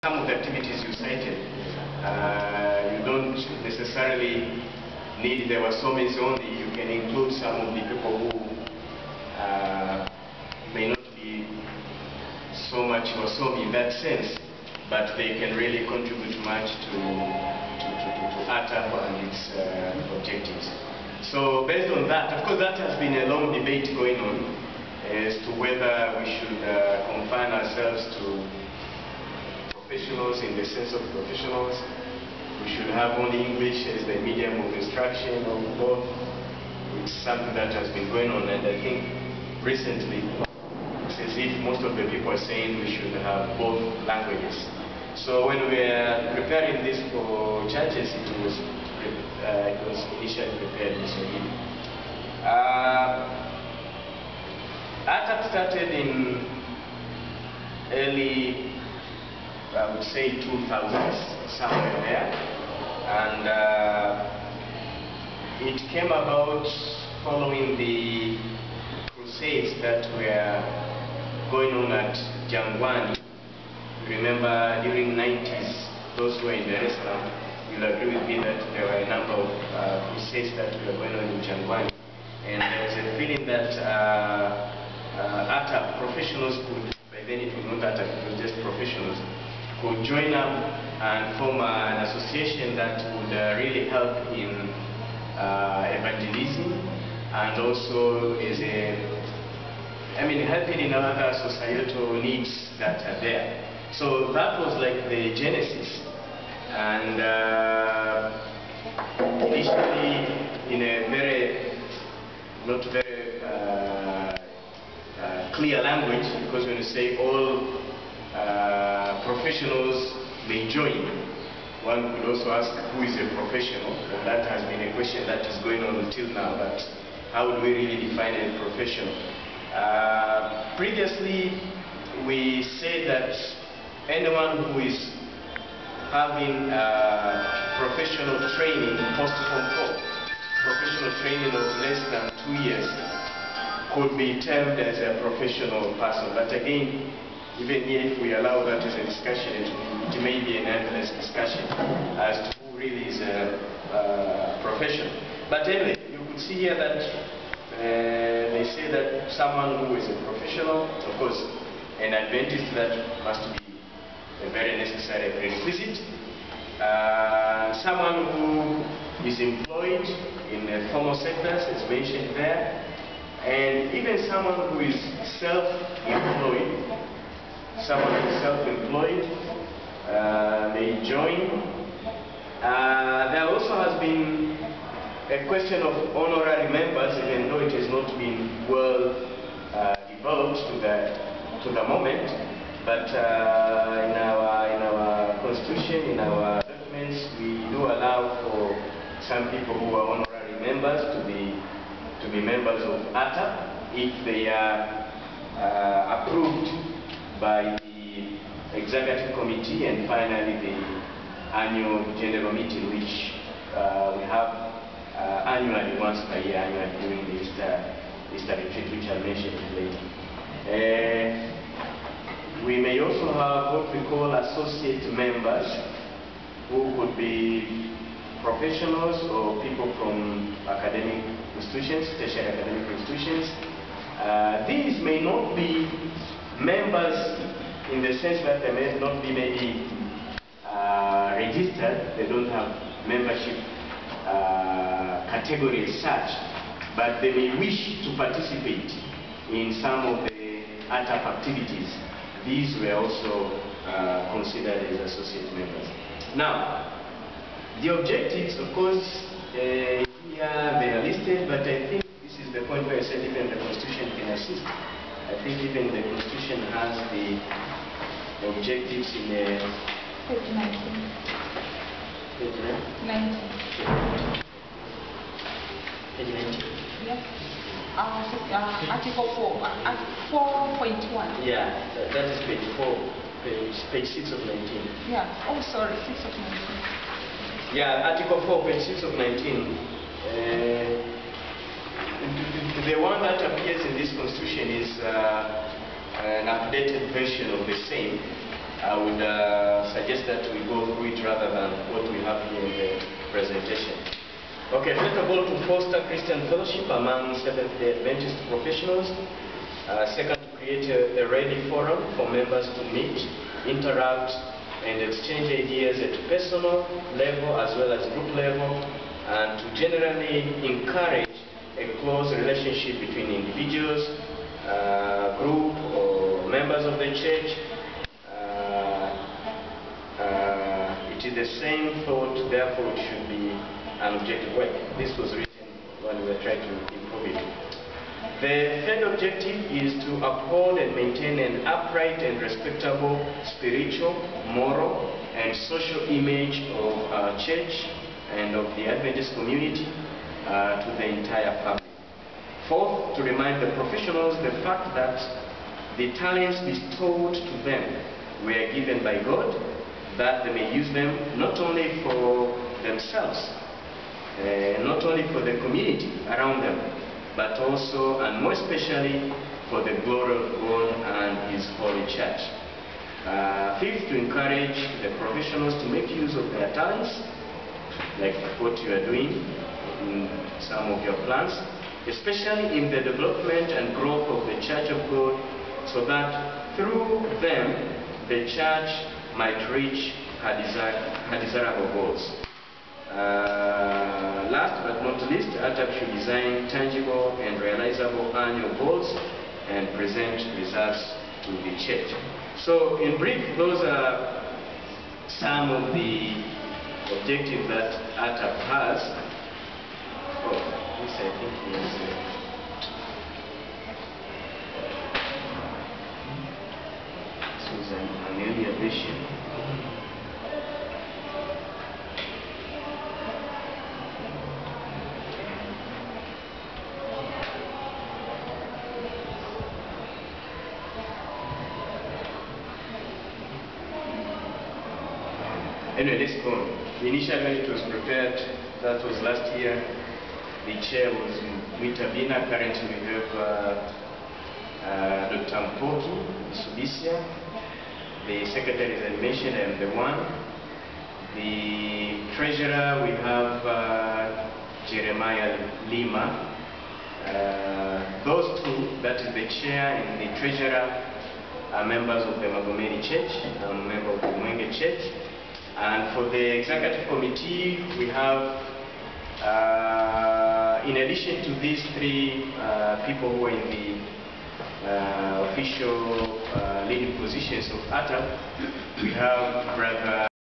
some of the activities you cited, you don't necessarily need the Wasomis only. You can include some of the people who may not be so much Wasomi in that sense, but they can really contribute much to ATAP and its objectives. So based on that, of course that has been a long debate going on as to whether we should confine ourselves to professionals in the sense of professionals. We should have only English as the medium of instruction or both. It's something that has been going on, and I think recently it's as if most of the people are saying we should have both languages. So when we were preparing this for churches, it was initially prepared in Swahili. ATAP started in early, I would say 2000s, somewhere there, and it came about following the crusades that were going on at Jangwani. Remember, during the 90s, those who were in Dar es Salaam, you'll agree with me that there were a number of crusades that were going on in Jangwani, and there was a feeling that ATAP professionals could, by then it was not ATAP, it was just professionals, could join up and form an association that would really help in evangelism, and also as helping in other societal needs that are there. So that was like the genesis, and initially in a not very clear language, because when you say all professionals may join, one could also ask who is a professional, and that has been a question that is going on until now, but how would we really define a professional? Previously we said that anyone who is having professional training, post-control, professional training of less than 2 years could be termed as a professional person. But again, even here, if we allow that as a discussion, it may be an endless discussion as to who really is a professional. But anyway, you could see here that they say that someone who is a professional, of course, an Adventist, that must be a very necessary prerequisite. Someone who is employed in the formal sectors, as mentioned there, and even someone who is self-employed. Someone who is self-employed may join. There also has been a question of honorary members, even though it has not been well developed to the moment. But in our constitution, in our documents, we do allow for some people who are honorary members to be members of ATAP if they are approved by the executive committee and finally the annual general meeting, which we have annually, once per year, annually during the Easter retreat, which I mentioned later. We may also have what we call associate members, who could be professionals or people from academic institutions, tertiary academic institutions. These may not be members in the sense that they may not be maybe registered, they don't have membership category as such, but they may wish to participate in some of the ATAP activities. These were also considered as associate members. Now, the objectives, of course, here they are listed, but I think this is the point where I said even the Constitution can assist. I think even the Constitution has the objectives in page 19. Page 19. Page 19. Yes. Article 4, 4.1. Yeah, that is page 4, page 6 of 19. Yeah, oh sorry, 6 of 19. Yeah, Article 4, page 6 of 19. The one that appears in this constitution is an updated version of the same. I would suggest that we go through it rather than what we have here in the presentation. Okay, first of all, to foster Christian fellowship among Seventh-day Adventist professionals. Second, to create a ready forum for members to meet, interact, and exchange ideas at personal level as well as group level, and to generally encourage a close relationship between individuals, group, or members of the church. It is the same thought, therefore it should be an objective work. This was written when we were trying to improve it. The third objective is to uphold and maintain an upright and respectable spiritual, moral, and social image of our church and of the Adventist community to the entire public. Fourth, to remind the professionals the fact that the talents bestowed to them were given by God, that they may use them not only for themselves, not only for the community around them, but also and more especially for the glory of God and His holy church. Fifth, to encourage the professionals to make use of their talents, like what you are doing in some of your plans, especially in the development and growth of the Church of God, so that through them the church might reach her desirable goals. Last but not least, ATAP should design tangible and realizable annual goals and present results to the church. So in brief, those are some of the objectives that ATAP has. Oh, this I think is... this was an earlier version. Anyway, let's go on. Initially when it was prepared, that was last year, the chair was Mwitabina. Currently we have Dr. Mpoki Subisia. The secretary is animation, I am the one. The treasurer, we have Jeremiah Lima. Those two, that is the chair and the treasurer, are members of the Magomeni Church. I'm a member of the Mwenge Church. And for the executive committee, we have, in addition to these three people who are in the official leading positions of ATAP, we have Brother